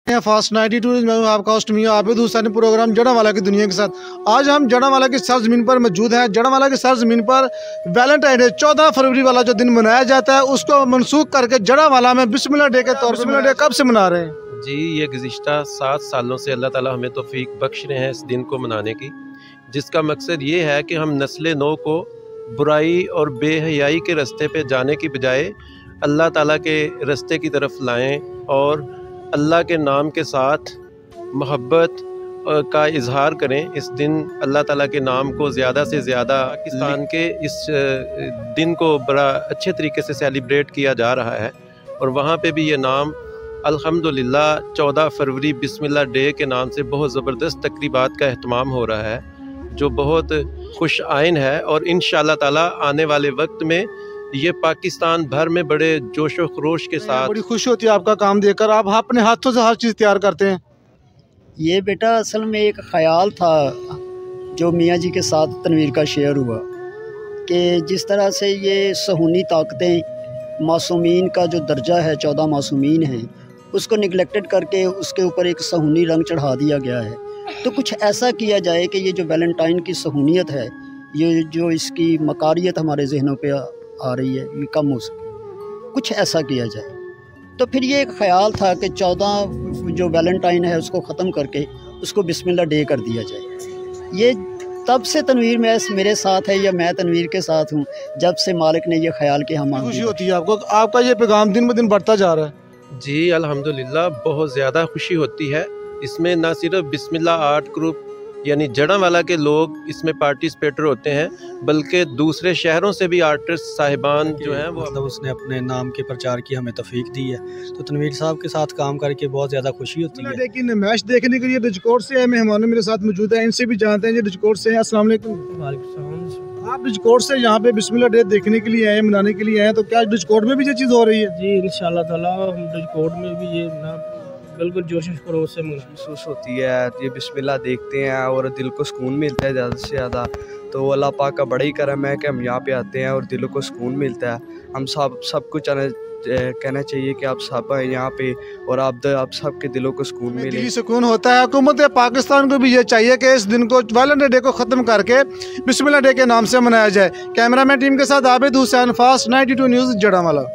Fast 92 में आपका host मियां Abid Hussain programme Jaranwala की दुनिया के साथ। आज हम जड़ावाला की सरजमीन पर मौजूद हैं। जड़ावाला की सरजमीन पर वैलेंटाइन डे 14 फरवरी वाला जो दिन मनाया जाता है उसको मनसूख करके जड़ावाला में बिस्मिल्लाह डे के तौर पर बिस्मिल्लाह डे कब से मना रहे हैं? जी, ये गुज़िश्ता 7 सालों से अल्लाह ताला हमें तौफीक बख्श रहे हैं इस दिन को मनाने की, जिसका मकसद ये है कि हम नस्ल नौ को बुराई और बेहयाई के रास्ते पे जाने की बजाय अल्लाह ताला के रास्ते की तरफ लाएं और अल्लाह के नाम के साथ मोहब्बत का इजहार करें। इस दिन अल्लाह ताला के नाम को ज़्यादा से ज़्यादा पाकिस्तान के इस दिन को बड़ा अच्छे तरीके से सेलिब्रेट किया जा रहा है और वहाँ पे भी ये नाम अल्हम्दुलिल्लाह 14 फरवरी बिस्मिल्लाह डे के नाम से बहुत ज़बरदस्त तकरीबात का अहतमाम हो रहा है, जो बहुत खुश आइन है। और इंशाअल्लाह ताला आने वाले वक्त में ये पाकिस्तान भर में बड़े जोश व खरोश के साथ। बड़ी खुशी होती है आपका काम देखकर, आप अपने हाथों से हर चीज़ तैयार करते हैं। ये बेटा असल में एक ख़याल था जो मियाँ जी के साथ तनवीर का शेयर हुआ कि जिस तरह से ये सहूनी ताकतें मासूमीन का जो दर्जा है 14 मासूमीन हैं उसको निगलेक्टेड करके उसके ऊपर एक सहूनी रंग चढ़ा दिया गया है, तो कुछ ऐसा किया जाए कि ये जो वैलेंटाइन की सहूनियत है, ये जो इसकी मकारियत हमारे जहनों पे आ रही है, ये कम हो सके, कुछ ऐसा किया जाए। तो फिर ये एक ख़याल था कि 14 जो वैलेंटाइन है उसको ख़त्म करके उसको बिस्मिल्लाह डे कर दिया जाए। ये तब से तनवीर में मेरे साथ है या मैं तनवीर के साथ हूँ, जब से मालिक ने ये ख्याल किया। हम खुशी होती है आपको, आपका ये पैगाम दिन ब दिन बढ़ता जा रहा है। जी अल्हम्दुलिल्लाह, बहुत ज़्यादा खुशी होती है। इसमें ना सिर्फ बिस्मिल्लाह आर्ट ग्रुप यानी जड़ावाला के लोग इसमें पार्टिसिपेटर होते हैं, बल्कि दूसरे शहरों से भी आर्टिस्ट साहिबान जो हैं वो मतलब उसने अपने नाम के प्रचार की हमें तौफीक दी है, तो तनवीर साहब के साथ काम करके बहुत ज़्यादा खुशी होती है। लेकिन मैच देखने के लिए रिजकोट से मेहमान मेरे साथ मौजूद है, इनसे भी जानते हैं। रिजकोट से हैं, अस्सलाम वालेकुम। आप रिजकोट से यहाँ पे बिस्मिल्लाह डे देखने के लिए आए, मनाने के लिए आए, तो क्या रिजकोट में भी ये चीज़ हो रही है? जी इंशाअल्लाह ताला हम रिजकोट में भी ये ना बिल्कुल जोश खरोश से महसूस होती है। ये बिस्मिल्लाह देखते हैं और दिल को सुकून मिलता है ज़्यादा से ज़्यादा। तो अल्लाह पाक का बड़ा ही करम है कि हम यहाँ पे आते हैं और दिल को सुकून मिलता है। हम सब कुछ कहना चाहिए कि आप सब हैं यहाँ पे और आप सबके दिलों को सुकून मिले, दिली सुकून होता है। हुकूमत पाकिस्तान को भी ये चाहिए कि इस दिन को वैलेंटाइन डे को ख़त्म करके बिस्मिल्लाह डे के नाम से मनाया जाए। कैमरामैन टीम के साथ आबिद हुसैन, फास्ट 92 न्यूज़ जड़ावाला।